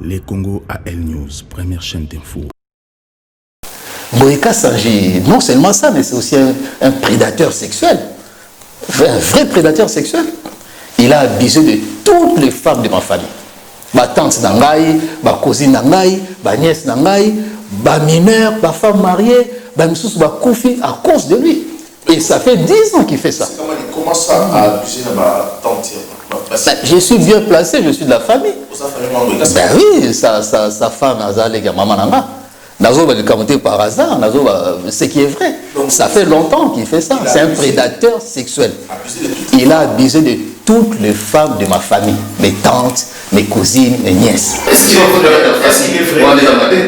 Les Congo AL News, première chaîne d'info. Boyka Sanji, non seulement ça, mais c'est aussi un prédateur sexuel. Un vrai prédateur sexuel. Il a abusé de toutes les femmes de ma famille. Ma tante Nangaï, ma cousine Nangaï, ma nièce Nangaï, ma mineure, ma femme mariée, ma missous, ma koufi à cause de lui. Et ça fait 10 ans qu'il fait ça. Comment il commence à abuser de ma tante? Je suis bien placé, je suis de la famille. Ben oui, sa femme, maman Nanga. Nazo va le commenter par hasard, ce qui est vrai. Donc, ça fait longtemps qu'il fait ça. C'est un prédateur sexuel. Il a abusé de toutes les femmes de ma famille, mes tantes, mes cousines, mes nièces. Est-ce qu'il est vrai?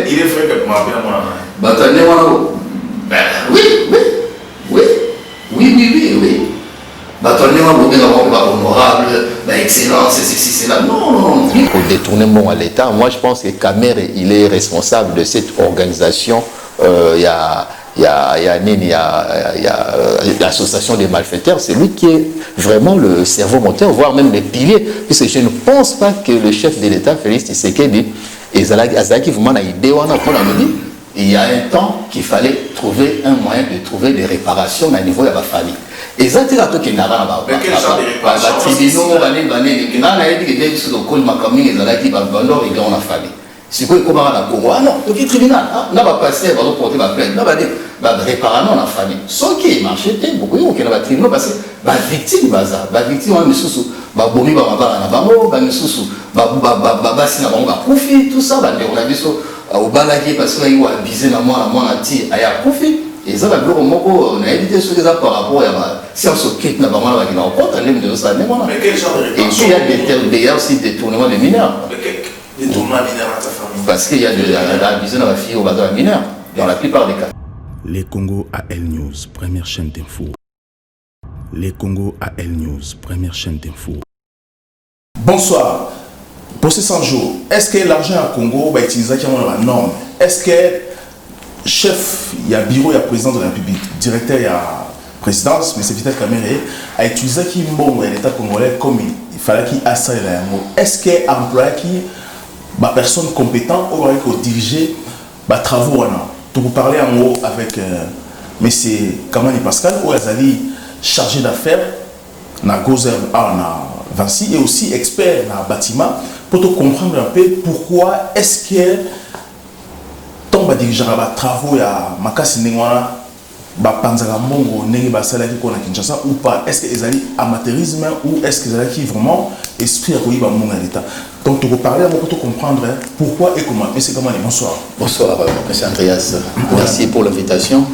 Il est vrai que ma mère oui. Honorable, excellence, c'est là. Non. Pour détourner mon à l'État, moi je pense que Kamer, il est responsable de cette organisation. Il y a l'association des malfaiteurs, c'est lui qui est vraiment le cerveau moteur, voire même les piliers. Puisque je ne pense pas que le chef de l'État, Félix Tshisekedi, il y a un temps qu'il fallait trouver un moyen de trouver des réparations à niveau de la famille. Et ça, c'est là que n'a pas. Mais quel genre de réparation? C'est quoi comment on a Congo? Ah non, donc le tribunal, on va passer, on va porter ma plainte, on va dire, réparer la famille. Sans qui marche, beaucoup qui n'a pas tribunal parce que la victime, la victime, on est sous, bomi, tout ça, on a vu ça au balagé parce qu'il a abusé la moi, a tiré à Koufi. Et ça, on a évité ce que ça par rapport à si on se quitte, on a compte, de ça. Mais quel genre de réparation? Et puis il y a aussi des détournements de mineurs. Des tournements mineurs à ta famille? Parce qu'il y a abusé dans la fille au bateau mineur, dans la plupart des cas. Les Congo AL News, première chaîne d'info. Les Congo AL News, première chaîne d'info. Bonsoir. Pour ces 100 jours, est-ce que l'argent à Congo va utiliser la norme? Est-ce que chef, il y a bureau, il y a président de la République, directeur, il y a présidence, M. Vital Kamerhe, a utilisé l'État congolais comme il fallait qu'il assaille la mot. Est-ce que employé qui personne compétente aurait diriger les travaux? Donc vous parlez en haut avec M. Kamani Pascal, où il est chargé d'affaires dans Gozer à Vinci et aussi expert dans le bâtiment pour te comprendre un peu pourquoi est-ce que tant que diriger les travaux il y a makasi nengwana panzaka mbongo ndenge basalaki ko na Kinshasa ou pas? Est-ce que ezali amateurisme ou est-ce que ezali vraiment esprit à koyiba mbongo à l'État? Donc tu peux parler pour te comprendre pourquoi et comment. Monsieur Kamani, bonsoir. Bonsoir Monsieur Andreas, merci pour l'invitation.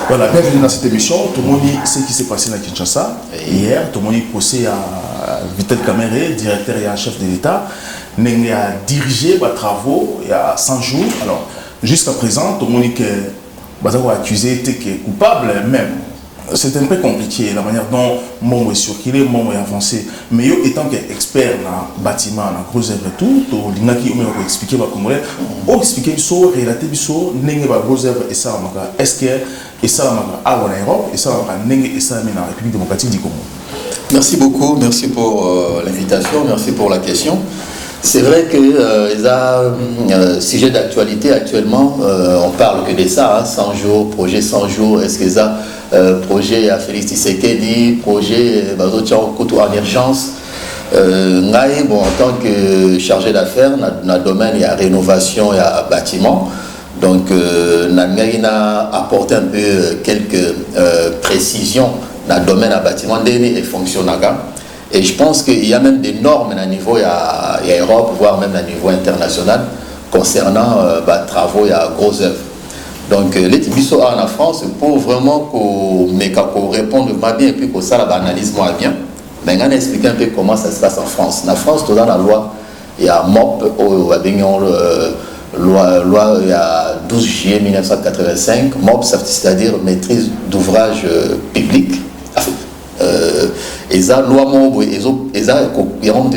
Voilà, bienvenue dans cette émission. Tout le monde dit ce qui s'est passé à Kinshasa hier. Tout le monde dit procès à Vital Kamerhe, directeur et chef de l'État. Il a dirigé les travaux il y a 100 jours. Alors, jusqu'à présent, tout le monde dit que accusé était coupable même. C'est un peu compliqué la manière dont Momo est circulé, Momo est avancé. Mais yo, étant qu'expert dans le bâtiment, dans gros œuvres et tout, il y a qui ont expliqué aux Congolais, ont expliqué sur relaté sur n'engé ba gros œuvres et ça est-ce que et ça à Europe et ça n'engé et ça dans la République démocratique du Congo. Merci beaucoup, merci pour l'invitation, merci pour la question. C'est vrai que sujet d'actualité actuellement, on parle que de ça, 100 jours, projet 100 jours, est-ce que ça projet à Félix Tshisekedi, projet en urgence. Bon, en tant que chargé d'affaires, dans le domaine, il y a rénovation, il y a bâtiment. Donc, on a apporté un peu quelques précisions dans le domaine à bâtiment et fonctionnant. Et je pense qu'il y a même des normes à niveau, il y a Europe, voire même à niveau international, concernant travaux, il y a gros œuvres. Donc, les Tibiso en France, pour vraiment qu'on réponde bien et puis qu'on ça l'analyse moins bien, on a expliqué un peu comment ça se passe en France. En France, dans la loi, il y a MOP, loi il y a 12 juillet 1985, MOP, c'est-à-dire maîtrise d'ouvrage public. Et ça, loi MOP, il y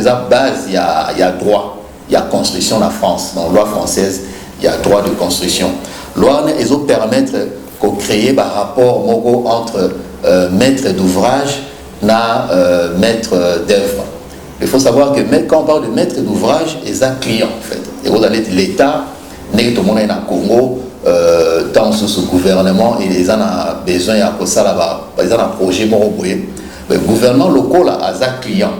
a base, il y a droit, il y a construction en France. Dans la loi française, il y a droit de construction. Loi, ils permettent de créer un rapport entre maître d'ouvrage et maître d'œuvre. Il faut savoir que quand on parle de maître d'ouvrage, ils ont client en fait. et vous allez l'État, n'est tout le monde au Congo, tant sous ce gouvernement, et ils en ont besoin, il y a ça là-bas, ils ont un projet pour le gouvernement local a un client,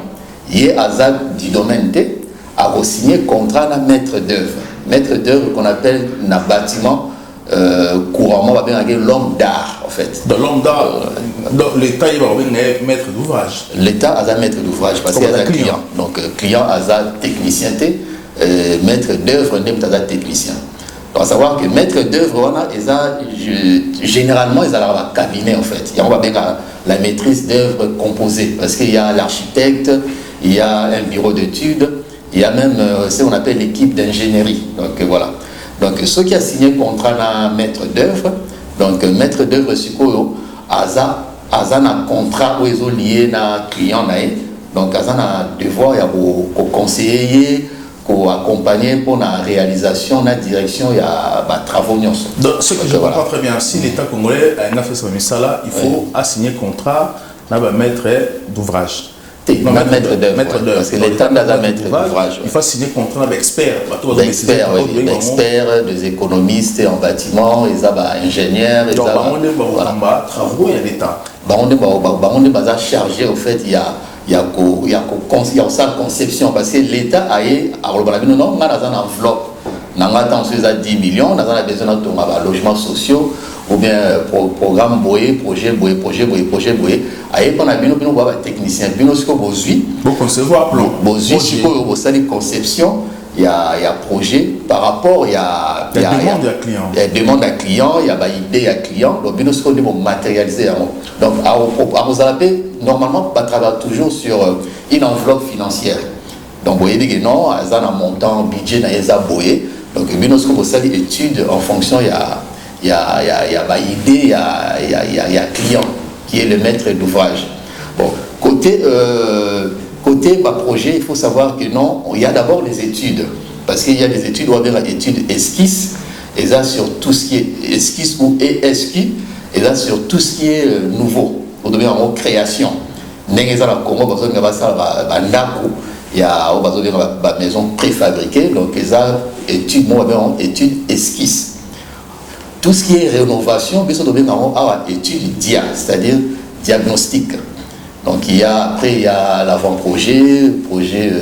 il est à du domaine T, a signé contrat à maître d'œuvre. Maître d'œuvre qu'on appelle un bâtiment couramment, on va bien dire l'homme d'art en fait. Dans l'homme d'art, l'État il va être maître d'ouvrage. L'État a un maître d'ouvrage parce qu'il y a un client. Donc client a un technicien, maître d'œuvre n'est pas un technicien. Donc à savoir que maître d'œuvre, généralement, ils ont un cabinet en fait. Il y a la maîtrise d'œuvre composée parce qu'il y a l'architecte, il y a un bureau d'études, il y a même ce qu'on appelle l'équipe d'ingénierie. Donc voilà. Donc ceux qui ont signé le contrat à maître d'œuvre, donc maître d'œuvre Sikoyo, un contrat où ils ont lié un client, donc ils ont un devoir de conseiller, pour accompagner pour la réalisation, la direction, il y a des travaux. Donc ce que je comprends très bien, si l'État congolais a fait ça là, il faut assigner contrat à maître d'ouvrage. Maître d'œuvre, parce que l'État n'a pas maître d'ouvrage. Il faut signer contrat avec experts. Experts, des économistes en bâtiment, des ingénieurs. Donc, travaux, il y a l'État. On est chargé, en fait, il y a sa conception, parce que l'État a eu, alors, non, on a une enveloppe. On a 10 millions, on a besoin de logements sociaux, ou bien programme Boye, projet Boye. Aïe, on a besoin de technicien, bon concevoir plan. Conception, il y a projet par rapport, il y a demande à client, il y a idée à client, donc nous sommes matérialisés. Donc, à vous appeler, normalement, on travaille toujours sur une enveloppe financière. Donc, vous voyez que non, il y a un montant, budget, il y a boyé. Donc, nous sommes une étude en fonction, il y a idée, il y a client qui est le maître d'ouvrage. Bon, côté projet, il faut savoir que non, il y a d'abord les études. Parce qu'il y a des études, on va dire études esquisses, et ça sur tout ce qui est esquisse ou ESQ, et ça sur tout ce qui est nouveau, on devient en création. Il y a une maison préfabriquée, donc il y a études esquisses. Tout ce qui est rénovation, il y a une étude DIA, c'est-à-dire diagnostic. Donc après il y a l'avant-projet, projet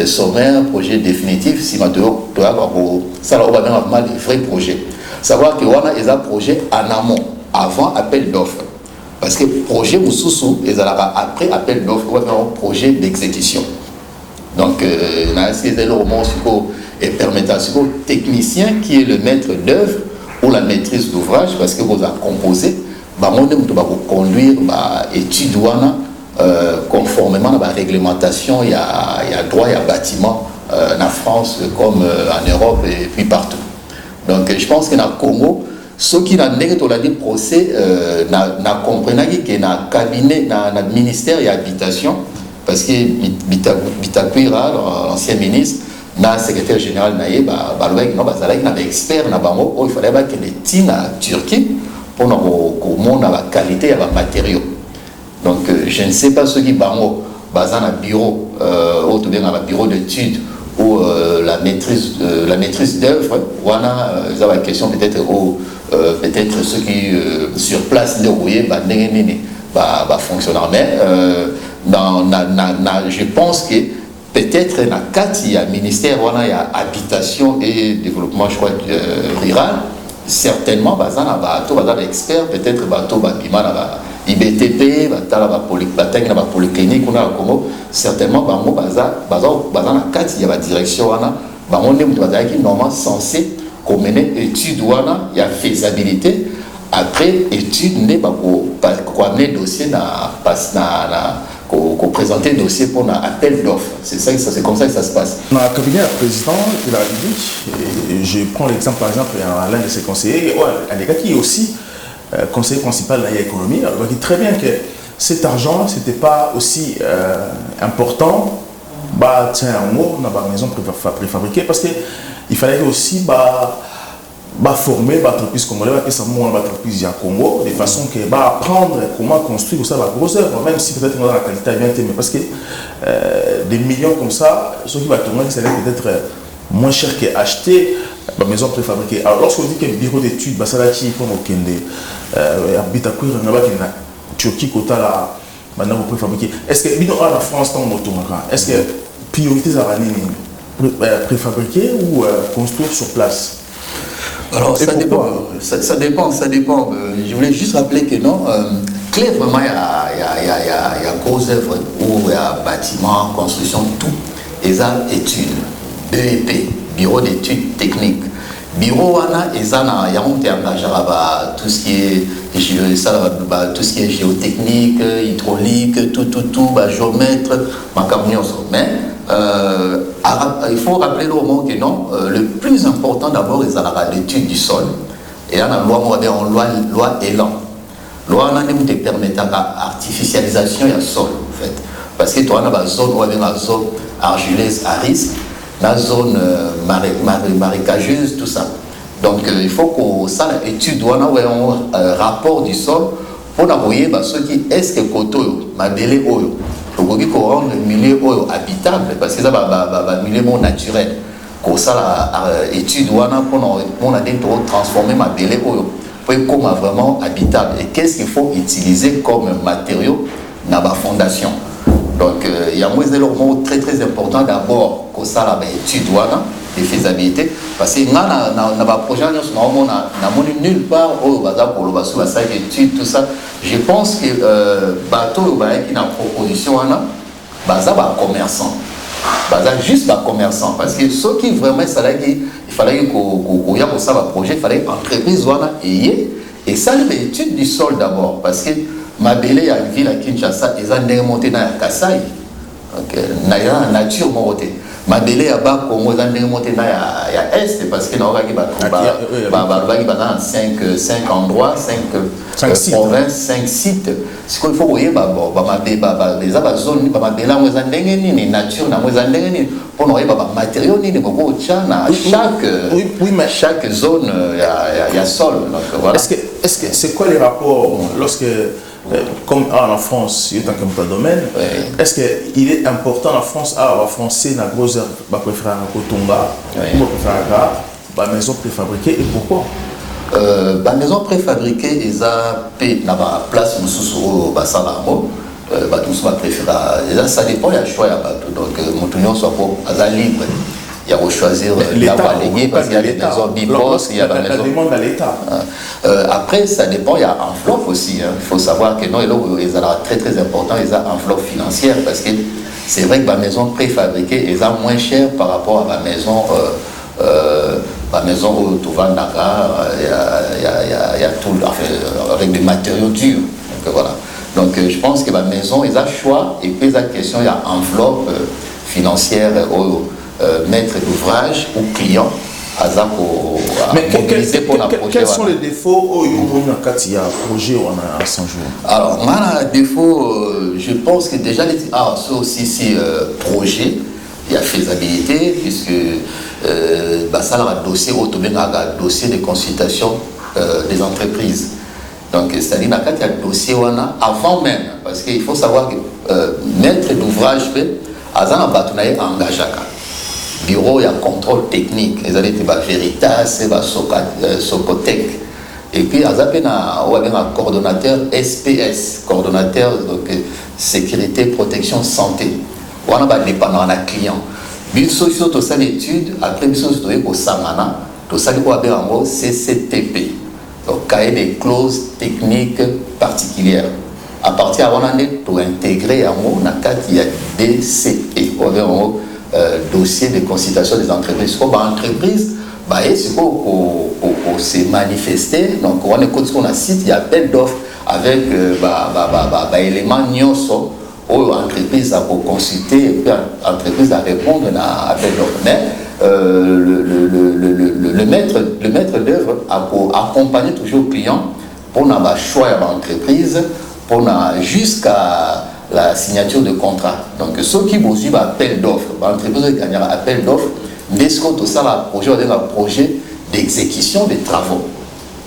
sommaire, projet définitif, si ça on va bien mal des vrais projets. Savoir que on a des projets en amont, avant appel d'offres. Parce que projet Moussoussou, après appel d'offres, on va faire un projet d'exécution. Donc, il y a un permettant technicien qui est le maître d'œuvre ou la maîtrise d'ouvrage, parce que vous avez composé, on va conduire l'étude conformément à la réglementation, il y a droit, il y a bâtiment en France comme en Europe et puis partout. Donc, je pense que dans le Congo, ceux qui n'ont pas dit procès, comprennent que dans le cabinet, dans le ministère de l'habitation, parce que Bitakuira, l'ancien ministre, le secrétaire général, il y expert, il fallait que les tines en Turquie pour la qualité des matériaux. Donc, je ne sais pas ceux qui sont dans un bureau, ou bien dans un bureau d'études, ou la maîtrise d'œuvre, ou ils ont une question peut-être ceux qui sur place, fonctionnaire. Mais je pense que peut-être dans le cadre, il y a ministère, il y a habitation et développement, je crois, rural, certainement, il y a des experts, peut-être IBTP, la polyclinique, certainement, il y a la direction, normalement censé mener étude, il y a faisabilité. Après, étude n'est pas pour amener le dossier, pour présenter le dossier pour un appel d'offres. C'est comme ça que ça se passe. Dans le cabinet du président de la République, je prends l'exemple par exemple à l'un de ses conseillers, qui est aussi conseiller principal de l'économie, il dit très bien que cet argent, ce n'était pas aussi important tiens, un mot dans la maison préfabriquée, parce qu'il fallait aussi former l'entreprise congolaise, l'entreprise du Congo, de façon que apprendre comment construire ça, la grosse œuvre, même si peut-être on a la qualité à bien mais parce que des millions comme ça, ceux qui vont tourner, c'est peut-être moins cher qu'acheter une maison préfabriquée. Alors lorsqu'on dit qu'un bureau d'études, bah, ça là qui comme au Kende, habite à Kouira, Turquie, Kota là, maintenant vous préfabriquer. Est-ce que bino la France dans moto est-ce que priorité ça va préfabriquer ou construire sur place? Alors ça dépend, ça dépend. Je voulais juste rappeler que non, clair vraiment il y a grosses œuvres où il y a bâtiment, construction, tout. Et ça, études, BEP, bureau d'études techniques. Bureau wana et ça il y a engagé tout ce qui est tout ce qui est géotechnique, hydraulique, tout, géomètre, mais il faut rappeler le moment que non, le plus important d'abord c'est l'étude du sol. Et là, loi élan. Loi qui permet l'artificialisation du sol, en fait. Parce que toi, on a une zone argileuse à risque, la zone marécageuse, tout ça. Donc, il faut que ça, l'étude, on a un rapport du sol pour voir ceux qui est-ce que Koto, ma délai, il faut rendre le milieu habitable, parce que ça va un milieu naturel. Pour ça, l'étude, on a transformer ma délai comme vraiment habitable. Et qu'est-ce qu'il faut utiliser comme matériau dans la fondation? Donc, il y a un élément très très important d'abord pour ça, l'étude de faisabilité. Parce que dans le projet, on n'a nulle part où on va sur la étude, tout ça. Je pense que bateau qui est en proposition, c'est commerçant. Juste les commerçants. Parce que ceux qui vraiment, il fallait qu'on y ait un projet, il fallait entreprise et ça, l'étude du sol d'abord. Parce que ma belle a une ville à Kinshasa, ils ont monté dans la Kassai. La nature monté. Ma belle a bas Congo, ils ont monté dans la Est parce que nous avons 5 endroits, 5 provinces, 5 sites. Ce qu'il faut voir, les zones, les nature, pour nous matériaux, chaque zone, il y a sol. Est-ce que c'est quoi les rapports lorsque comme en France, il y a un domaine, oui. Est-ce qu'il est important en France à français dans gros préférer un cotonga ou préférer une maison préfabriquée et pourquoi? La maison préfabriquée ils ont la place où ça dépend il y a choix donc mon soit pour libre. Il y a à choisir là où aller parce qu'il y a des maisons bipos, il y a la maison. Demande à l'État. Après, ça dépend, il y a enveloppe aussi. Il faut savoir que non, ils ont très très important, ils ont enveloppe financière parce que c'est vrai que la maison préfabriquée, ils ont moins cher par rapport à la maison où tu vas Dakar, il y a tout, enfin, avec des matériaux durs. Donc voilà. Donc je pense que la maison, ils ont choix et puis la question, il y a enveloppe financière. Maître d'ouvrage ou client mais quels sont les défauts où il y a un projet ou un 100 jours? Alors, un défaut, je pense que déjà, ça aussi, c'est projet, il y a faisabilité, puisque ça a un dossier, un dossier de consultation des entreprises. Donc, c'est-à-dire qu'il y a un dossier avant même, parce qu'il faut savoir que maître d'ouvrage, il y a un engagé. Bureau, il y a contrôle technique. Ils ont dit Veritas, Socotec. Et puis, il y a un coordonnateur SPS, coordonnateur donc, sécurité, protection, santé. On a dépendant à client. Puis, sur tout ça, l'étude, après, il y a Samana, tout ça, il y a un CCTP. Donc, cahier des clauses techniques particulières. À partir de l'année, pour intégrer un mot, il y a DCE. Dossier de consultation des entreprises. Comme entreprise, c'est pour se manifester. Donc, on écoute ce qu'on a cité, il y a appel d'offres avec éléments nyonso où l'entreprise a pour consulter et puis l'entreprise a répondre à appel d'offres. Mais le maître d'œuvre a pour accompagner toujours le client pour avoir choix de l'entreprise, pour jusqu'à la signature de contrat. Donc, ceux qui vous suivent appel d'offres, l'entreprise gagnera appel d'offres, mais ce qu'on ça, un projet d'exécution des travaux.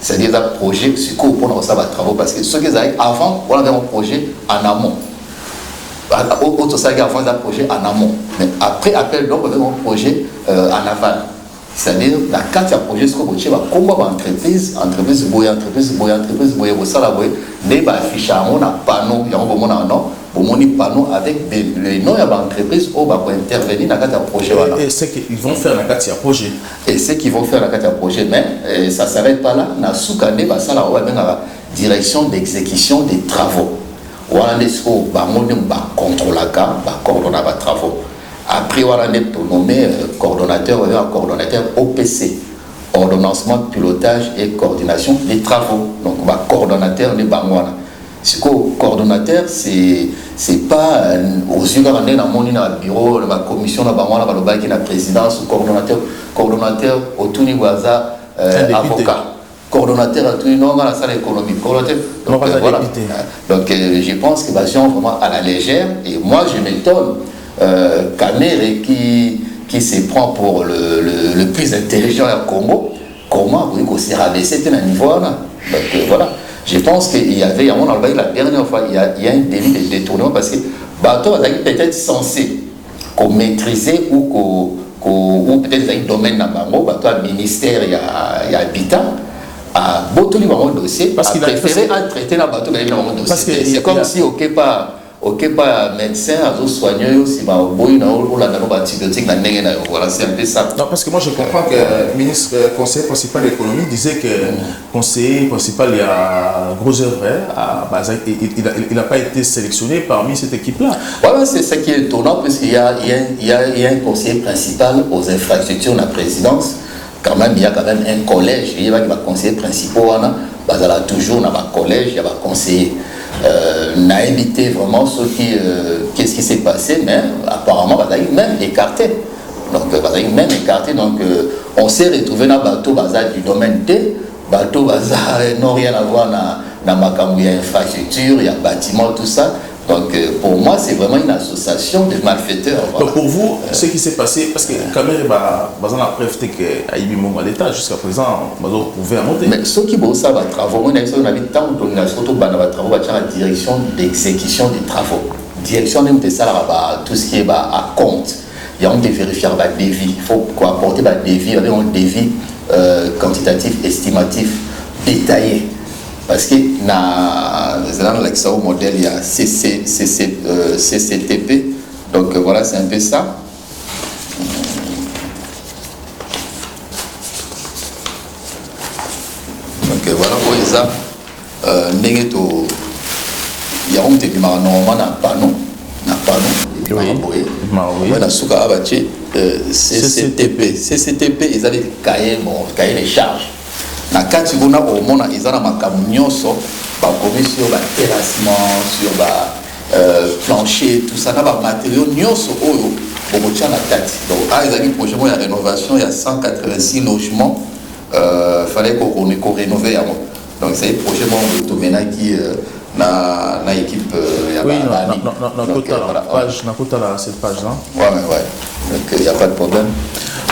C'est-à-dire un projet, c'est quoi pour nous ça va travaux, parce que ceux qui avaient avant, on avait un projet en amont. autre ça avant un projet en amont. Mais après appel d'offres, on un projet en aval. C'est-à-dire, la carte de projet, ce qu'on va dire, comment entreprise, ça là, les affiches à mon panneau, il y a un panneau avec les noms de l'entreprise où on va intervenir dans la carte de projet. Et c'est qu'ils vont faire la carte de projet. Et c'est qu'ils vont faire la carte de projet, mais ça ne s'arrête pas là. Dans ça là, on va la direction d'exécution des travaux. On va contrôler la carte, coordonner les travaux. Après, on a nommé coordonnateur OPC, ordonnancement, pilotage et coordination des travaux. Donc, on va coordonnateur de Bangwana. Ce coordonnateur, c'est pas aux yeux dans le bureau, la commission, la présidence, coordonnateur au tout niveau avocat. Coordonnateur à tout niveau dans la salle économique. Donc, voilà. Donc, je pense que c'est vraiment à la légère. Et moi, je m'étonne. Kamere qui se prend pour le plus intelligent au Congo, comment vous s'est rabaissé à un niveau là. Donc voilà, je pense qu'il y avait, la dernière fois, il y a un délit de détournement parce que bateau est peut-être censé maîtriser ou peut-être un domaine dans le bateau, un ministère, il y a habitant. À Botoli, il dossier, parce qu'il a préféré traiter dans le bateau, il a dossier. C'est comme si, ok, pas médecin, soigneur, si ma boy n'a pas antibiotique, voilà, c'est un peu ça. Non, parce que moi je comprends que le ministre conseiller principal de l'économie disait que le conseiller principal, il y a gros œuvre, il n'a pas été sélectionné parmi cette équipe-là. Voilà, c'est ce qui est étonnant, parce qu'il y a un conseiller principal aux infrastructures de la présidence. Quand même, il y a quand même un collège, il y a un conseiller principal, toujours dans un collège, il y a un conseiller. N'a évité vraiment qu'est-ce qui s'est passé, mais apparemment, même écarté. Donc, on s'est retrouvé dans le bateau du domaine T. Bateau n'a rien à voir dans ma infrastructure, il y a bâtiment, tout ça. Donc, pour moi, c'est vraiment une association de malfaiteurs. Voilà. Donc, pour vous, ce qui s'est passé, parce que Kamere a preuve que Aïbi Mongo à l'État, jusqu'à présent, on pouvait monter. Mais ceux qui bossent à travaux, on a tant de travaux, la direction d'exécution des travaux. Direction de ça, tout ce qui est à compte. Il y a un vérifier des devis. Il faut apporter des devis, un devis quantitatif, estimatif, détaillé. Parce que dans l'exemple modèle, il y a CCTP. Donc voilà, c'est un peu ça. Donc voilà, pour les arbres, il y a un petit peu normalement un panneau. CCTP. CCTP, ils avaient cahier les charges. Na kati bona au mona izana makamu nyonso ba commis sur ba terrassement sur ba plancher tout ça na ba matériaux nyonso oyo bomotia na kati. Donc ezali projet de rénovation, il y a 186 logements fallait qu'on rénover yango. Donc c'est un projet de Tomena qui na équipe oui, cette page là. Ouais. Donc il n'y a pas de problème.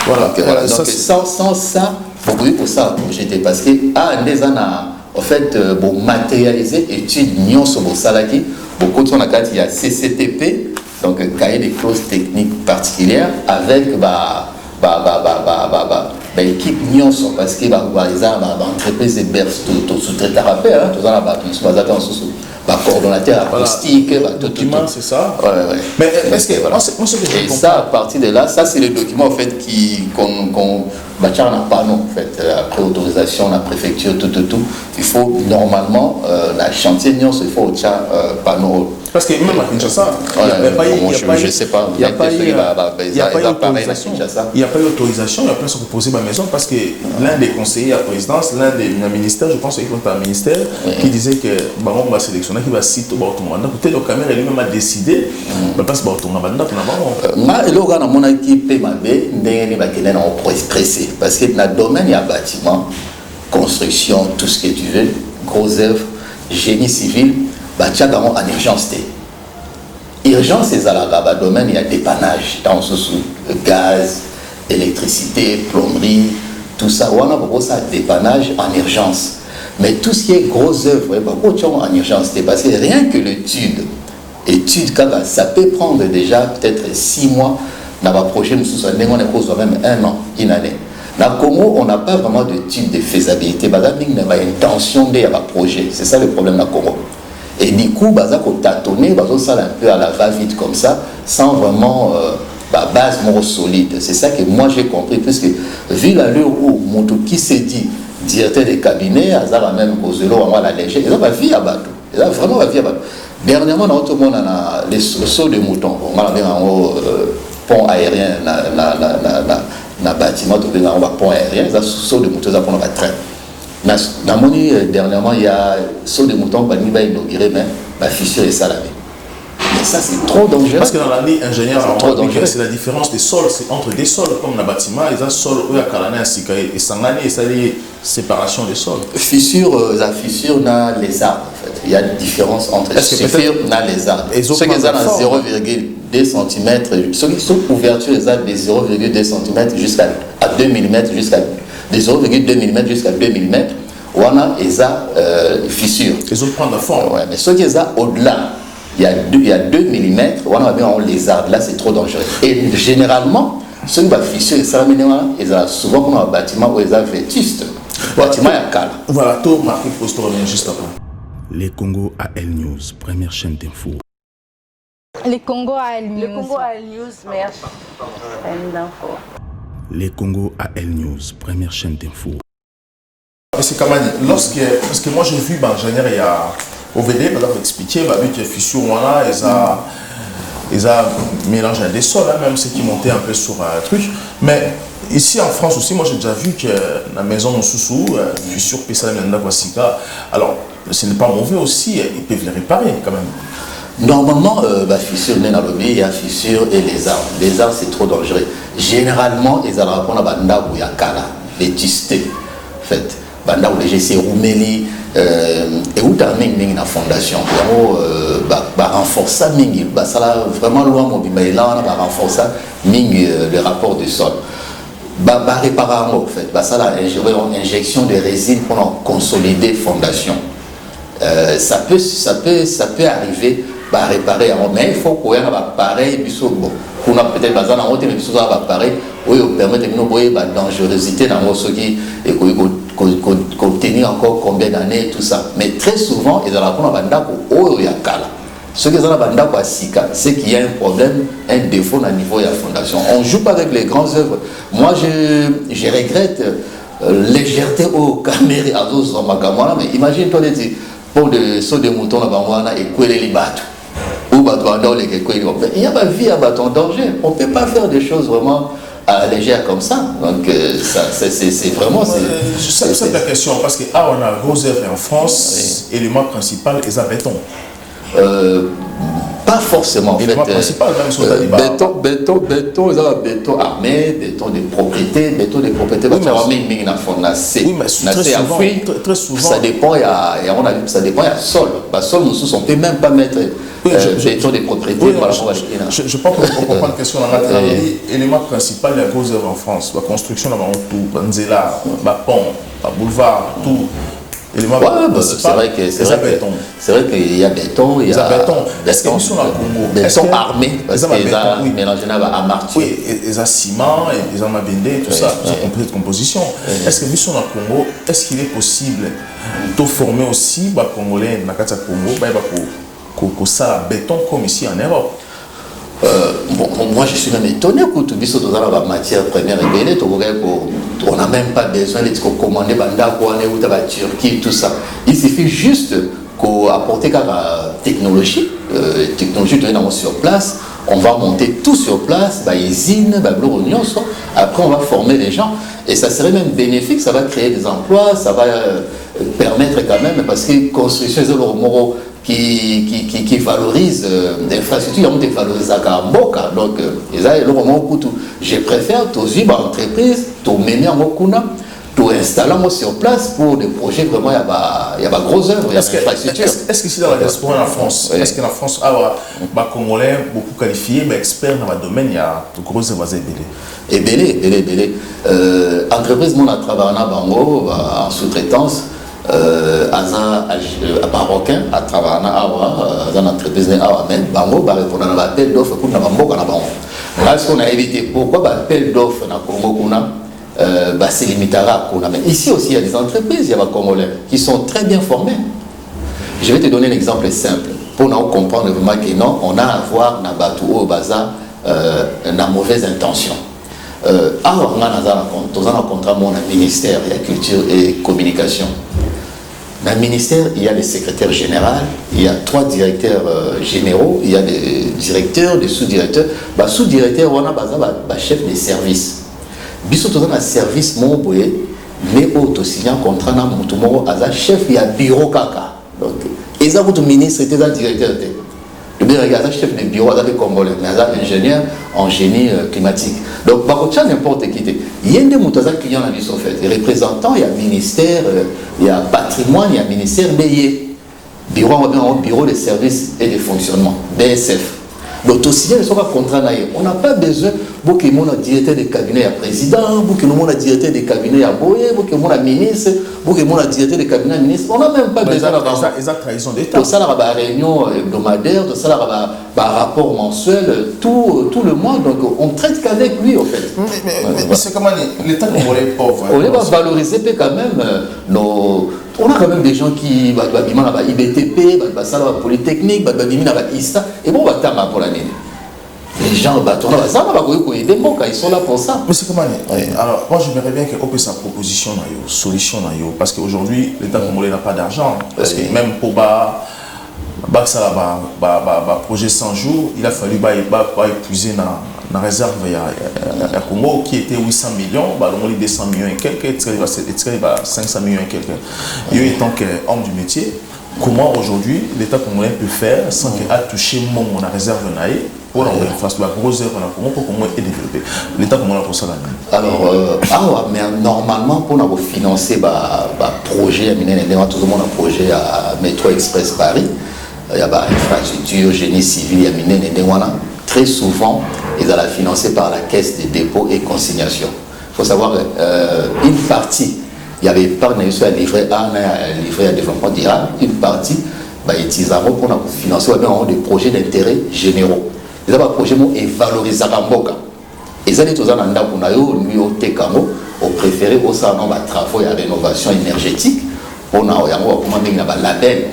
Voilà. Donc sans ça pour ça j'étais parce que en fait pour matérialiser études nyonso bo salaki beaucoup de carte il y a CCTP donc cahier des clauses techniques particulières avec équipe nyonso parce que entreprise de berce tout sous-traitant rappel tout ça là coordonnateur acoustique, document, c'est ça. Ouais. Mais est-ce que voilà. Et ça, à partir de là, ça c'est le document en fait qu'on bâtit en panneau en fait après autorisation, la préfecture, tout. Il faut normalement la chantier il faut panneau. Parce que même à Kinshasa, il n'y a pas eu d'autorisation, il y a personne qui posait ma maison parce que l'un des conseillers à la présidence, l'un des ministères, je pense qu'il y a un ministère qui disait que on va sélectionner qui va citer peut-être le caméra lui-même a décidé de passer par pressé parce que dans le domaine il y a bâtiment, construction, tout ce que tu veux, gros œuvres, génie civil, bâtiment en urgence. Urgence, c'est dans le domaine, il y a dépannage, dans le gaz, électricité, plomberie, tout ça. On a beaucoup ça dépannage en urgence. Mais tout ce qui est gros œuvres, beaucoup en urgence, parce que rien que l'étude étude, ça peut prendre déjà peut-être 6 mois. Dans le projet, nous sommes même 1 an, une année. Dans le Congo, on n'a pas vraiment de type de faisabilité. On n'a pas intention de projet. C'est ça le problème dans le Congo. Et du coup, on a tâtonné, on a un peu à la va-vite comme ça, sans vraiment base solide. C'est ça que moi j'ai compris, puisque vu l'allure où qui s'est dit directeur des cabinets, il a même posé la légère, il a vie à bateau. Il a vraiment la vie à bateau. Dernièrement, dans tout le monde, on a le saut de mouton. On a un pont aérien, un bâtiment, on a un pont aérien, il a saut de mouton, on a un train. Dans mon dernièrement, il y a saut de mouton, il va inaugurer, mais la fissure est salamée. Mais ça, c'est trop dangereux. Parce que dans l'année ingénieur, c'est la différence des sols, c'est entre des sols, comme dans le bâtiment, il y a des sols, il y a et Sangani, c'est la séparation des sols. La fissure n'a les arbres, en fait. Il y a une différence entre fissure et les arbres. Ceux qui ont 0,2 cm, ceux qui sont ouverture des arbres de 0,2 cm jusqu'à 2 mm, jusqu'à de 0,2 mm jusqu'à 2 mm, on a des fissures. Les autres prennent la forme. Ouais, mais ceux qui sont au-delà, il y a 2 mm, on a bien les arbres, là c'est trop dangereux. Et généralement, ceux qui ont fissure, ils ont souvent comme un bâtiment où ils ont vétustes. Bâtiment à cale. Voilà, tout marqué pour se revient juste après. Les Congo AL News, première chaîne d'info. Les Congo AL News. Le Congo AL News, meilleure chaîne d'info. Les Congo AL News, première chaîne d'info. Monsieur Kamani, parce que moi j'ai vu, ingénieur, il y a OVD, il a expliqué, il a vu qu'il y a fissure, voilà, ils ont mélangé des sols, même ceux qui montaient un peu sur un truc. Mais ici en France aussi, moi j'ai déjà vu que la maison de Soussou, fissure, alors ce n'est pas mauvais aussi, ils peuvent les réparer quand même. Normalement, fissure, il y a fissure et les arbres. Les arbres, c'est trop dangereux. Généralement, ils allaient répondre à Banda ou Yakala, vétusté. En fait, Banda ou les GC Roumeli, et où tu as mis la fondation. Renforcer vraiment loin, mais là, on va renforcer le rapport du sol. Réparer en fait. Ça, une injection de résine pour consolider fondation. Ça peut arriver à réparer, mais il faut qu'on ait un appareil, qu'on a peut-être besoin d'un autre, mais il faut un appareil qui permet de nous voir la dangerosité dans ce qui est contenir encore combien d'années, tout ça. Mais très souvent, ils ont un banda pour Oyakala. Ceux qui ont un banda pour Sika, c'est qu'il y a un problème, un défaut au niveau de la fondation. On ne joue pas avec les grandes œuvres. Moi, je regrette légèreté au caméras à tous mais imagine-toi pour des sauts de moutons et couler les bateaux. Il n'y a pas de vie à battre en danger. On ne peut pas faire des choses vraiment à la légère comme ça. Donc, c'est vraiment. C'est la question, parce qu'on a gros œuvres en France, oui. L'élément principal est à béton. Pas forcément. L'élément principal, même sur la béton armé, béton de propriété, oui, très souvent. Ça dépend, ça dépend du sol. Le sol, on ne peut même pas mettre béton de propriété. Je pense qu'on comprend la question. L'élément principal, il y a gros œuvres en France. La construction, tout, Nzela, pont, boulevard, tout. C'est vrai qu'il y a béton, il y a béton armé, parce qu'ils ont mélangé à martyr. Oui, ils ont ciment, ils ont mabindé, tout ça, ils ont compris de composition. Est-ce que, vu sur le Congo, est-ce qu'il est possible de former aussi les Congolais dans le Congo pour ça béton comme ici en Europe? Moi je suis même étonné que tout ça dans la matière première et on n'a même pas besoin de commander Banda ou la Turquie, tout ça. Il suffit juste d'apporter la technologie sur place. On va monter tout sur place, usine, après on va former les gens et ça serait même bénéfique, ça va créer des emplois, ça va permettre quand même, parce que construction qui valorise l'infrastructure, il valorise à Mboka. Donc, je préfère tous les entreprises, tout mener en Mokuna, tout installer sur place pour des projets vraiment, il y a des grosses œuvres, il y a des infrastructures. Est-ce que si dans la diaspora en France, est-ce que la France a des Congolais beaucoup qualifiés, mais experts dans le domaine, il y a de grosses œuvres belé. Entreprise, on a travaillé en sous-traitance. marocain à travers une entreprise même bango ba répondre à l'appel d'offres pour na mboka na bango. Là ce qu'on a évité pourquoi l'appel d'offres na Congo kuna c'est limitera kuna, mais ici aussi il y a des entreprises, il y a des Congolais qui sont très bien formés. Je vais te donner un exemple simple pour nous comprendre vraiment que non, on a à voir na batu au bazar na mauvaise intention. Alors on a un contrat mon ministère de la culture et communication. Dans le ministère, il y a des secrétaires généraux, il y a 3 directeurs généraux, il y a des directeurs, des sous-directeurs. Les sous-directeurs, on a chef de service. Biso dans un service mon boye, mais auto signé un contrat na mutumo as chef il y a bureau kaka. Donc ils ont votre ministre était un directeur. Le bien regarde chef de bureau avec Congolais, mais un ingénieur en génie climatique. Donc par contre n'importe qui. Il y a des moutazas clients à vie fait. Les représentants, il y a ministère, il y a patrimoine, il y a ministère BIE. Bureau, on va bien un bureau de services et de fonctionnement, BSF. Donc aussi bien sont pas contrat naïe. On n'a pas besoin pour que mon directeur de cabinet à président, pour que mon directeur de cabinet à Boye, pour que mon ministre, pour que mon directeur de cabinet à ministre. On n'a même pas besoin d'avoir ça trahison d'État. Tout ça là va réunion hebdomadaire, tout ça là va rapport mensuel tout le mois. Donc on traite qu'avec lui en fait. Mais c'est comment l'État congolais est pauvre. On va valoriser quand même nos. On a quand même des gens qui vont à IBTP, à Polytechnique, à ISTA, et bon, on va pour l'année. Les gens, ils sont là pour ça. Mais c'est comment alors, moi, j'aimerais bien qu'on puisse sa proposition, solution, parce qu'aujourd'hui, l'État congolais n'a pas d'argent. Parce que même pour projet 100 jours, il a fallu épuiser la réserve à Congo qui était 800 millions, on dit 200 millions et quelques, 500 millions et quelques. Et étant qu'homme du métier, comment aujourd'hui l'État congolais peut faire sans qu'il ait touché la réserve pour la grosse œuvre pour Congo est développé. L'État congolais pour ça. Alors, mais normalement, pour financer le projet, tout le monde a un projet à Métro Express Paris, il y a infrastructure, génie civil, il y a très souvent, ils sont financés par la caisse des dépôts et consignations. Il faut savoir une partie, il y avait pas de livret A, livret à développement durable, une partie, ils ont pour financer des projets d'intérêt généraux. Ils ont des projets qui valorisent la mboka. Ils ont des choses au préféré au salon de travaux et rénovation énergétique. On a un label,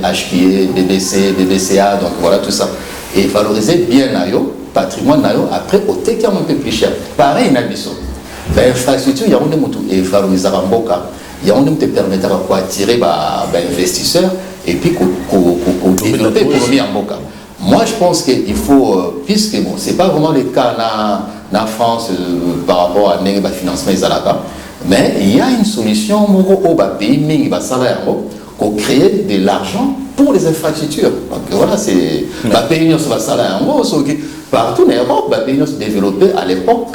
HPA, BBC, BBCA, donc voilà tout ça. Et valoriser bien le patrimoine, après, au TK un peu plus cher. Pareil, l'infrastructure, il y a un et valoriser la mboka. Il y a un qui te permettra d'attirer des investisseurs et puis de développer l'économie en mboka. Moi, je pense qu'il faut, puisque bon, ce n'est pas vraiment le cas en France par rapport à le financement des Alaka, mais il y a une solution au pays pour créer de l'argent pour les infrastructures. Donc voilà, c'est la pays partout en Europe, la pays se développé à l'époque,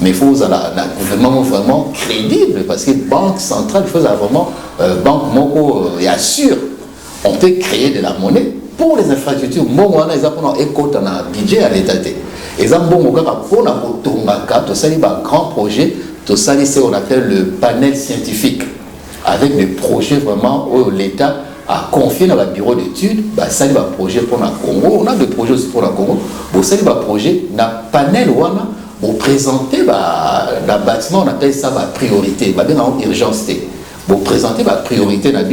mais il faut un gouvernement vraiment crédible parce que la Banque centrale faisait vraiment banque moko et assure on peut créer de la monnaie pour les infrastructures. Bon, on a un budget à l'État. Et ça, bon, pour un grand projet, tout ça, c'est ce qu'on appelle le panel scientifique, avec des projets vraiment où l'État a confié dans le bureau d'études, ça, c'est un projet pour le Congo. On a des projets aussi pour le Congo. Ça, c'est un projet, dans le panel, pour présenter dans le bâtiment, on appelle ça la priorité, une urgence. Pour présenter la priorité dans le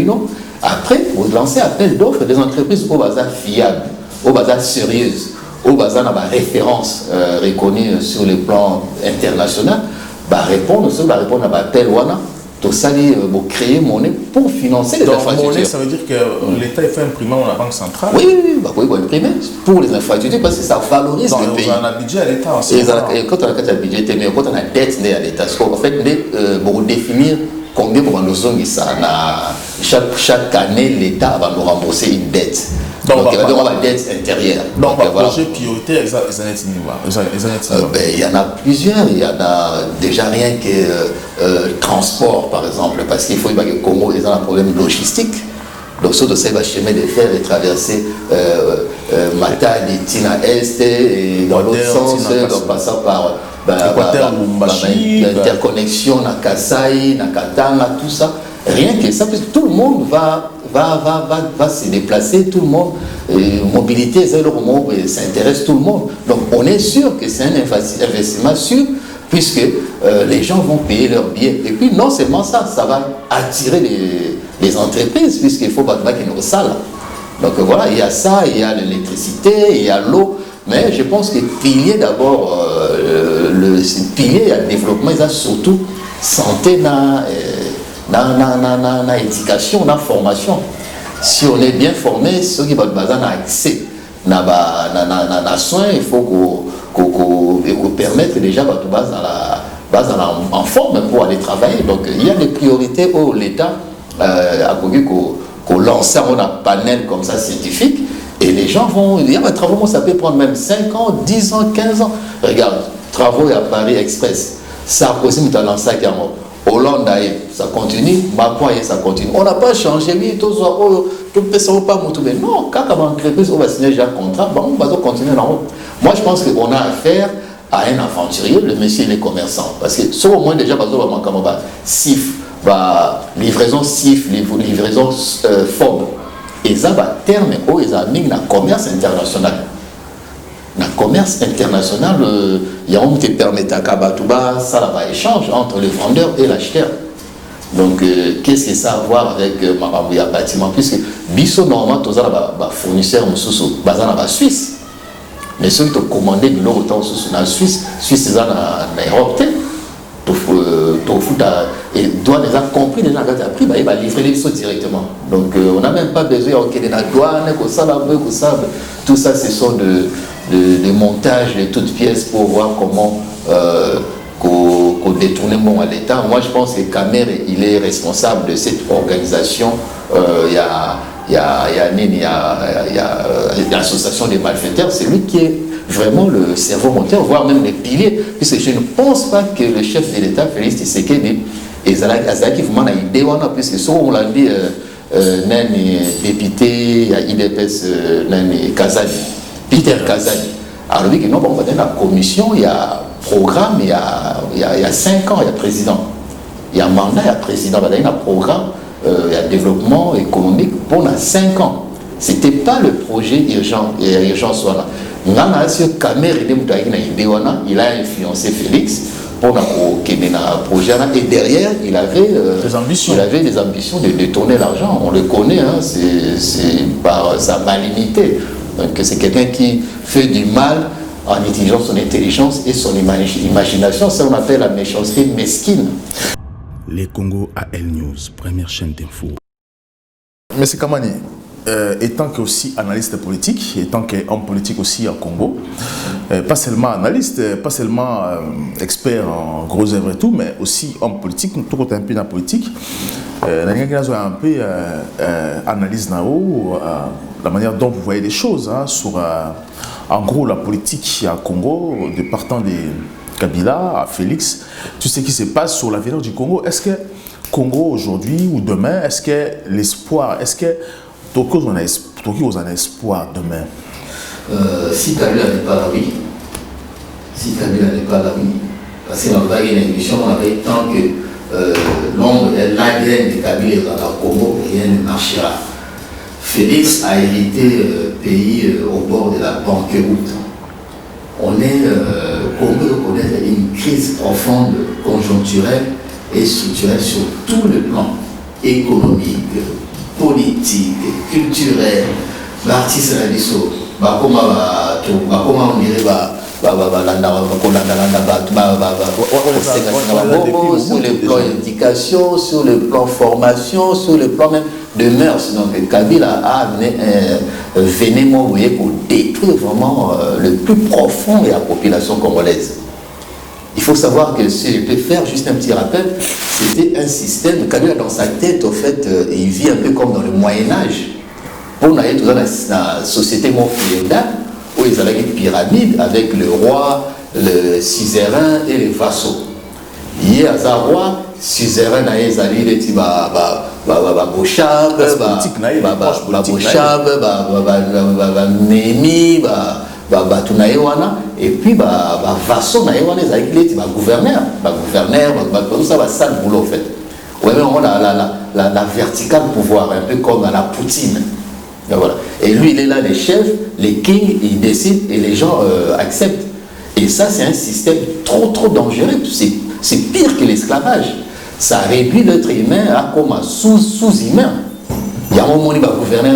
après, vous lancez appel d'offres des entreprises au bazar fiables, au bazar sérieuses, au bazar dans la référence reconnue sur le plan international, répondre à l'appel WANA, tout ça, vous créer monnaie pour financer les infrastructures. Monnaie, ça veut dire que l'État fait imprimer dans la Banque centrale. Oui, il faut imprimer pour les infrastructures parce que ça valorise le pays. On a un budget à l'État aussi. Quand on a un budget, mais quand on a une dette à l'État, en fait, pour définir combien pour nous ça chaque année l'État va nous rembourser une dette. Donc il va y avoir une dette intérieure. Donc le projet prioritaire il y en a plusieurs. Il y en a déjà rien que transport par exemple, parce qu'il faut que le Congo ait un problème logistique. Donc ça il va chemin de fer et traverser Matadi, Tina Est et dans l'autre sens, donc passant interconnexion, na Kasai, na Katanga, tout ça. Rien que ça, parce que tout le monde va se déplacer, tout le monde, mobilité, ça intéresse tout le monde. Donc on est sûr que c'est un investissement sûr, puisque les gens vont payer leurs billets. Et puis non seulement ça, ça va attirer les entreprises, puisqu'il faut battre nos salles. Donc voilà, il y a ça, il y a l'électricité, il y a l'eau. Mais je pense que pilier d'abord, le pilier, il y a le développement, il y a surtout santé, éducation, formation. Si on est bien formé, ceux qui vont avoir accès à soins, il faut qu'on permette déjà de base en forme pour aller travailler. Donc il y a des priorités où l'État a voulu qu'on lance un panel comme ça scientifique. Et les gens vont, il y a des travaux, ça peut prendre même 5 ans, 10 ans, 15 ans. Regarde, travaux à Paris Express. Sarkozy nous a lancé à Hollande, ça continue, Macron, ça continue. On n'a pas changé, oui, tout ça, tout le monde pas mais non, quand on entreprise, on va signer déjà un contrat, on va continuer en haut. Moi, je pense qu'on a affaire à un aventurier, le monsieur, il est commerçant. Parce que, sur au moins, déjà, SIF, livraison SIF, livraison FOB. Et ça va terme où ils ont mis le commerce international. Le commerce international, il y a un qui permet à Kabatuba, ça va échange entre le vendeur et l'acheteur. Donc, qu'est-ce que ça a à voir avec Marabouya bâtiment? Puisque Bisso, normalement, tous les fournisseurs en Suisse. Mais ceux qui ont commandé de l'eau en Suisse, c'est en Europe. Et doit les avoir compris, les gens qui ont pris, il va livrer les choses directement. Donc on n'a même pas besoin de la douane, tout ça, ce sont de montage de toutes pièces pour voir comment détourner à l'État. Moi je pense que Kamer, il est responsable de cette organisation. Il y a l'association des malfaiteurs, c'est lui qui est vraiment le cerveau moteur, voire même les piliers, puisque je ne pense pas que le chef de l'État, Félix Tshisekedi, et Zalaki vraiment a idée, puisque si on l'a dit, député, il y a IDPS, Kazadi, Peter Kazadi. Alors, oui, non, on va donner la commission, il y a programme, il y a 5 ans, il y a président. Il y a mandat, il y a président, il y a donner un programme, il y a développement économique pour 5 ans. Ce n'était pas le projet urgent soit là. Il a influencé Félix pour le projet et derrière il avait des ambitions de détourner l'argent. On le connaît, hein, c'est par sa malignité. Donc c'est quelqu'un qui fait du mal en utilisant son intelligence et son imagination. Ça on appelle la méchanceté mesquine. Les Congo AL News, première chaîne d'info. Monsieur Kamani, étant que aussi analyste politique, étant qu'homme politique aussi au Congo, pas seulement analyste, pas seulement expert en gros œuvres et tout, mais aussi homme politique, tout côté un peu dans la politique, un peu analyse la manière dont vous voyez les choses, hein, sur en gros la politique au Congo, de partant de Kabila à Félix, tout ce qui se passe sur l'avenir du Congo. Est-ce que Congo aujourd'hui ou demain, est-ce que l'espoir, est-ce que Tokyo vous en a espoir demain? Si Kabila n'est pas là, oui. Si Kabila n'est pas là, oui. Parce que dans une émission, on avait tant que l'ombre et l'ADN de Kabila est dans le Congo, rien ne marchera. Félix a hérité pays au bord de la banqueroute. On est Congo connaît une crise profonde, conjoncturelle et structurelle sur tout le plan économique, politique, culturel, l'artiste à l'issue, sur le plan éducation, sur le plan formation, sur le plan même de mœurs. Donc Kabila a amené un vénément pour détruire vraiment le plus profond de la population congolaise. Il faut savoir que si je peux faire juste un petit rappel, c'était un système, Kabila dans sa tête, en fait, il vit un peu comme dans le Moyen-Âge. On a été dans la société féodale, où ils avaient une pyramide avec le roi, le suzerain et les vassaux. Il y a un roi, suzerain, il y a des petits et puis vassaux na yewana ezalaki leti gouverneur tout ça va sale boulot en fait. Ouais, mais on a la verticale pouvoir, un peu comme à la Poutine. Et voilà. Et lui, il est là, les chefs, les kings, il décide et les gens acceptent. Et ça, c'est un système trop dangereux. C'est pire que l'esclavage. Ça réduit l'être humain à comme un sous-humain. Il y a un moment où le gouverneur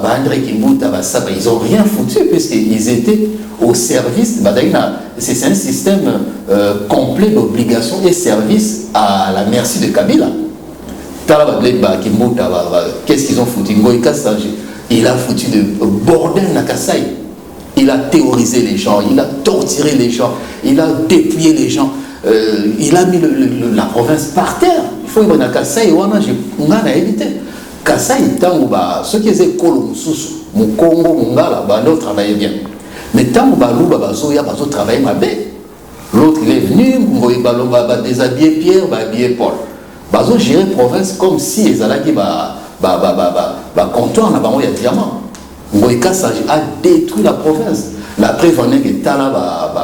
André Kimbuta, ils n'ont rien foutu puisqu'ils étaient au service. C'est un système complet d'obligation et service à la merci de Kabila. Qu'est-ce qu'ils ont foutu? Il a foutu de bordel na Kasaï. Il a théorisé les gens, il a torturé les gens, il a dépouillé les gens, il a mis la province par terre. Il faut que Kasaï, on a évité. Kasaï, ceux qui étaient mon Congo, mon Gala, ils travaillaient bien. Mais tant que ils travaillaient mal. L'autre il est venu, il déshabillé Pierre, habillé Paul. Ils ont géré la province comme si ils allaient comptoir, il y a diamant. Ngoïka a détruit la province. La preuve en est que Tala va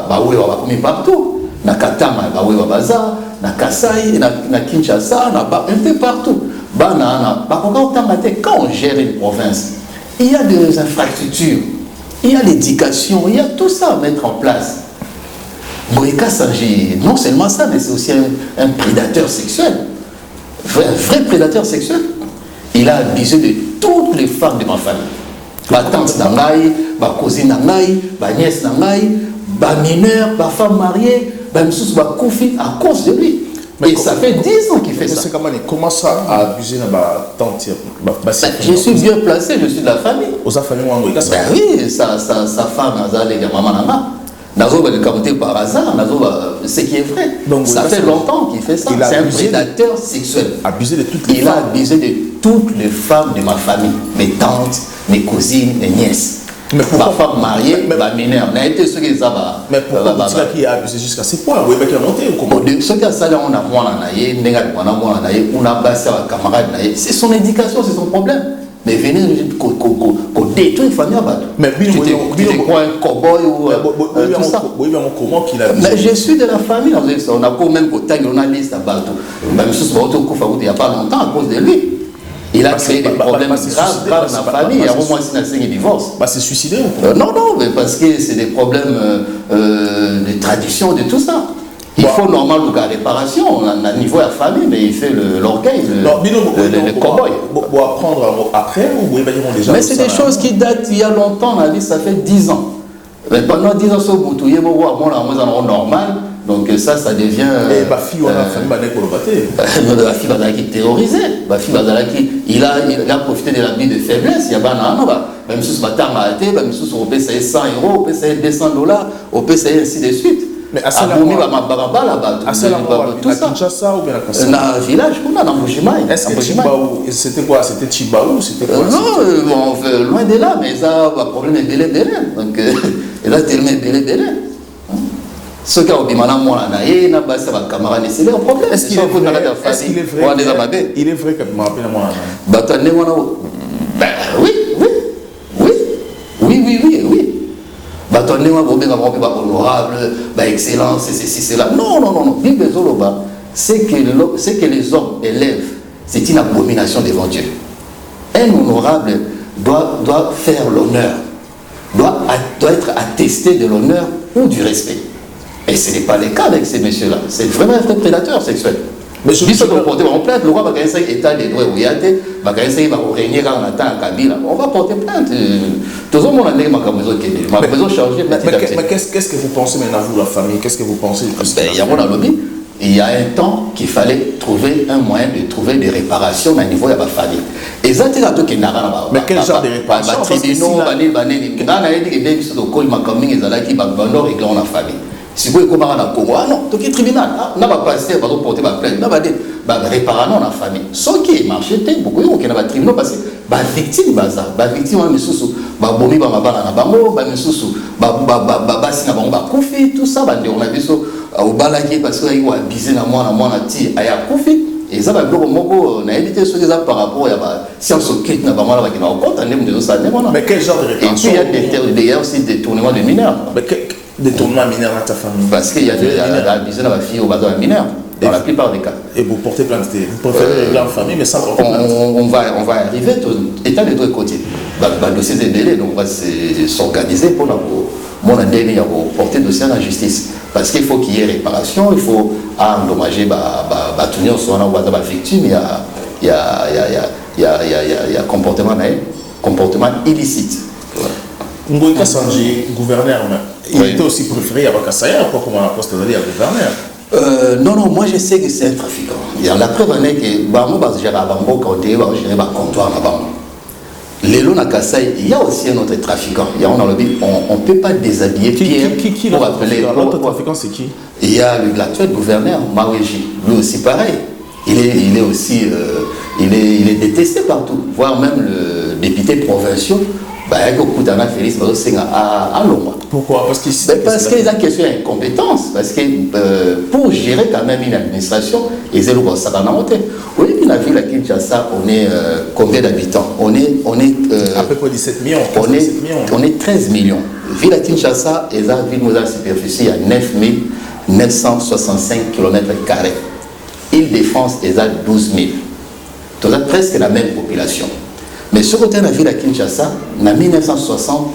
partout. Na Katama, na Kasai, na Kinshasa, un peu partout. Quand on gère une province, il y a des infrastructures, il y a l'éducation, il y a tout ça à mettre en place. Ngoïka s'agit non seulement ça, mais c'est aussi un prédateur sexuel. Un vrai prédateur sexuel. Il a abusé de toutes les femmes de ma famille. Ma tante nangai, ma cousine nangai, ma nièce nangai, ma mineure, ma femme mariée, ma koufi à cause de lui. Et ça fait 10 ans qu'il fait ça. Comment ça a abusé de ma tante? Je suis bien placé, je suis de la famille. Aux familles, oui, sa femme, maman nana. Par hasard, ce qui est vrai. Donc, ça fait longtemps qu'il fait ça. C'est un prédateur sexuel. Il a abusé de toutes les femmes de ma famille, mes tantes, mes cousines, mes nièces. Ma femme mariée, ma mineure. Mais pourquoi il a abusé jusqu'à ce point? Ce qui a salé, on a camarade, c'est son éducation, c'est son problème. Mais venez détruire une famille. Mais tu te crois un cow-boy ou tout ça? Mais je suis de la famille. On a quand même on a liste à Balto. Il n'y a pas longtemps à cause de lui. Il a créé des problèmes graves dans la famille. Il y a au moins un divorce. C'est suicidé? Non, mais parce que c'est des problèmes de tradition, de tout ça. Il faut normalement la réparation, on a un niveau à la famille, mais il fait l'orgueil, le cow-boy. Pour apprendre après ou déjà? Mais c'est des choses qui datent il y a longtemps, on a dit ça fait 10 ans. Mais pendant 10 ans, il y a normal, donc ça devient. Et ma fille, on a fait la fille qui est terrorisée. Ma fille, il a profité de l'abus de faiblesse. Il y a même si on peut payer 100 €, on peut payer 200 $, on peut payer ainsi de suite. Mais à ça, tout ça ou bien dans un village, dans Mbujimaï. C'était quoi? C'était Chibaou? Non, loin de là, mais ça a un problème de belé. Donc, il a tellement belé. Ceux qui ont dit maintenant, c'est leur problème. Est-ce qu'il est vrai? Il est vrai que je m'appelle moi. Oui. Honorable, excellence, c'est ceci, c'est là. Non. C'est que les hommes élèvent, c'est une abomination devant Dieu. Un honorable doit faire l'honneur, doit être attesté de l'honneur ou du respect. Et ce n'est pas le cas avec ces messieurs-là. C'est vraiment un prédateur sexuel. Mais je dis que on plainte, le roi va gagner état des droits où il y a des va régner quand on attend Kabila. On va porter plainte. Tout le monde a dit ma maison changée. Mais qu'est-ce que vous pensez maintenant, vous, la famille? Qu'est-ce que vous pensez? Il y a mon lobby. Il y a un temps qu'il fallait trouver un moyen de trouver des réparations au niveau de la famille. Et ça, c'est un truc qui n'a rien à voir. Mais quel genre de réparations? Si vous avez un Congo, non, tout est tribunal. On n'a pas passé, on va porter ma plainte. On va dire, réparer la famille. Ce qui est marché, beaucoup de gens qui ont un tribunal parce que les victimes, les victimes, les sous, les tout ça, on a vu ça au balagé parce qu'il a abusé dans moi, il y a Koufi. et ça va beaucoup on a évité ce qu'ils ont par rapport à si on s'occupe n'a pas mal avec nos comptes on ça mais quel genre de rétention? Et puis il y a aussi des tournements de mineurs. Mais des tournements mineurs dans ta famille? Parce qu'il y a la business de la fille au bazar mineur dans la plupart des cas. Et vous portez plainte, vous préférez régler en famille mais sans porter plainte? On va arriver état de deux côtés. Le dossier est délai donc on va s'organiser pour mon année pour porter le dossier en justice. Parce qu'il faut qu'il y ait réparation, il faut endommager tenir sur la victime, il y a comportement illicite. Ngoïka Sanji, gouverneur, il était aussi préféré à Bakasaya, quoi, comme un poste de gouverneur? Non, moi je sais que c'est un trafiquant. Il y a la preuve que j'ai un comptoir là-bas. Lélo Nakasai, il y a aussi un autre trafiquant. On ne peut pas déshabiller Pierre pour appeler. L'autre trafiquant, c'est qui? Il y a l'actuel gouverneur, Maouéji. Lui aussi pareil. Il est aussi il est détesté partout. Voire même le député provincial. Félix à Lomba. Pourquoi? Parce qu'il y a une question d'incompétence. Parce que pour gérer quand même une administration, ils ont oui, la ville à Kinshasa, on est combien d'habitants? On est à peu près 17 millions. On est 13 millions. Ville à Kinshasa, ils ont une superficie à 9 965 km². Île-de-France, ils ont 12 000. Donc, c'est presque la même population. Mais sur le côté de la ville à Kinshasa, en 1960,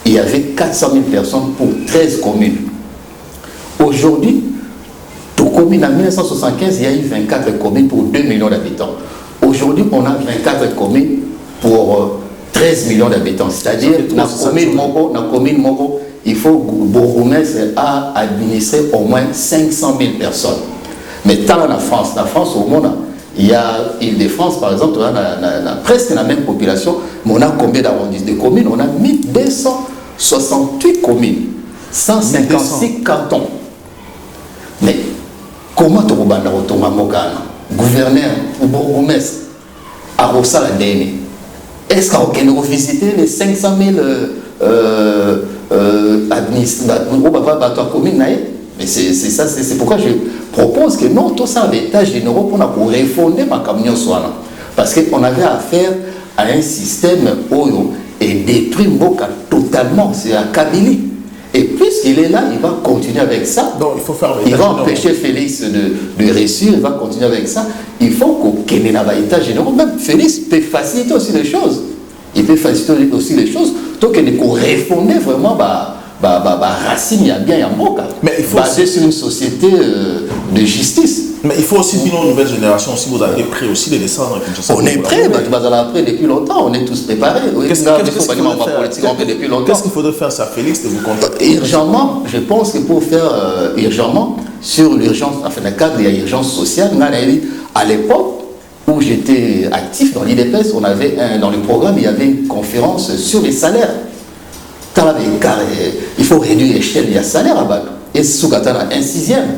il y avait 400 000 personnes pour 13 communes. Aujourd'hui, en 1975, il y a eu 24 communes pour 2 millions d'habitants. Aujourd'hui, on a 24 communes pour 13 millions d'habitants. C'est-à-dire, dans la commune Moko, il faut bourgmestre à administrer au moins 500 000 personnes. Mais tant en France au monde, il y a Île-de-France, par exemple, on a presque la même population, mais on a combien d'arrondissements de communes? On a 1268 communes, 156 cantons. Mais comment tu as gouverneur ou bourgmestre à Rossa la dernière? Est-ce qu'on a visité les 500 000 administrateurs communes? Mais c'est pourquoi je propose que non, tout ça, l'étage de Europe, pour refonder ma camion soana. Parce qu'on avait affaire à un système Oyo et détruit Mboka totalement. C'est à Kabylie. Et puisqu'il est là, il va continuer avec ça. Donc il faut faire il va empêcher Félix de réussir, il va continuer avec ça. Il faut qu'on ait un état général. Même Félix peut faciliter aussi les choses. Il peut faciliter aussi les choses. Donc il faut refonder vraiment racine, il y a bien un mot. Mais il faut basé sur une société de justice. Mais il faut aussi dire aux nouvelles générations, si vous avez prêt aussi de descendre. On est prêt, prêt depuis longtemps, on est tous préparés. Qu'est-ce qu'il faudrait faire, ça, Félix, de vous contacter? Urgemment, je pense que pour faire urgemment, sur l'urgence, enfin, le cadre, il y a urgence sociale. À l'époque où j'étais actif dans l'IDPS, on avait dans le programme, il y avait une conférence sur les salaires. Il faut réduire l'échelle du salaire à bas. Et Soukatana, un sixième.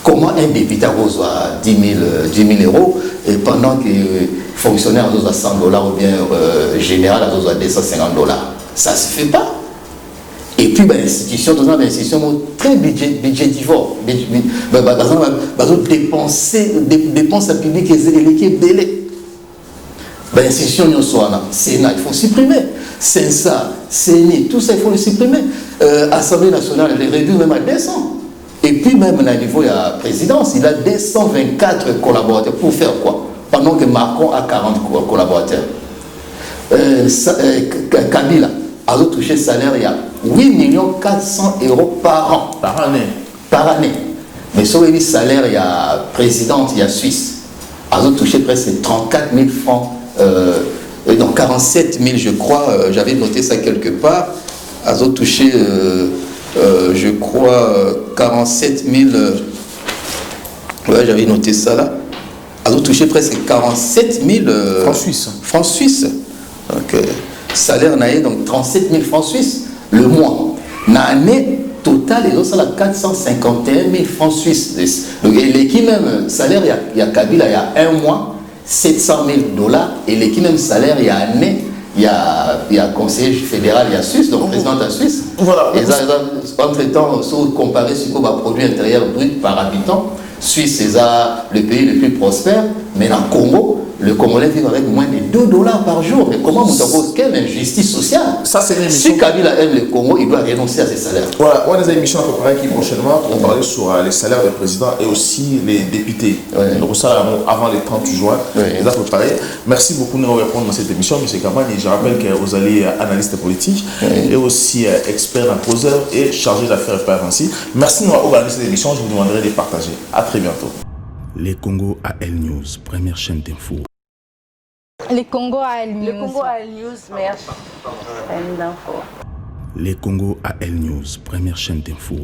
Comment un député reçoit 10 000 euros et pendant que fonctionnaire a 100 $ ou bien général a 250 $? Ça ne se fait pas. Et puis, l'institution, très budgétivore. Dépenses publiques et l'équipe délai. L'institution, Sénat, il faut supprimer. Sensa, CENI, tout ça, il faut le supprimer. Assemblée nationale, elle est réduite même à 200. Et puis même à niveau de la présidence, il a 224 collaborateurs. Pour faire quoi? Pendant que Macron a 40 collaborateurs. Kabila a touché le salaire, il y a 8 400 000 € par an. Par année. Mais sur le salaire, il y a présidente, il y a Suisse. A touché presque 34 000 francs. Donc 47 000, je crois, j'avais noté ça quelque part. A touché... je crois 47 000, ouais, j'avais noté ça là. Elles ont touché presque 47 000 francs suisses. Donc, salaire naïe, donc 37 000 francs suisses le mois. L'année totale, ils ont ça là 451 000 francs suisses. Donc, l'équipe même salaire, il y a Kabila, il y a un mois, 700 000 $. Et l'équipe même salaire, il y a un année. Il y a conseiller fédéral, il y a Suisse, donc président de la Suisse. Voilà. Et entre-temps, si vous comparez ce qu'on va produire intérieur brut par habitant, Suisse, c'est le pays le plus prospère, mais dans le Congo, le Congolais vit avec moins de $2 par jour. Mais comment vous quelle injustice sociale? Ça, c'est une émission. Si Kabila aime le Congo, il doit renoncer à ses salaires. Voilà, on a des émissions à peu près qui prochainement pour parler sur les salaires des présidents et aussi les députés. Donc ça, avant le 30 juin, ils ont préparé. Merci beaucoup de nous répondre dans cette émission, M. Campagne. Je rappelle que vous allez analyste politique et aussi expert en causeur et chargé d'affaires FPR ainsi. Merci de nous avoir organisé cette émission. Je vous demanderai de partager. À très bientôt. Les Congo AL News, première chaîne d'info. Les Congo AL News. Le Congo AL News, merci. Chaîne d'info. Les Congo AL News, première chaîne d'info.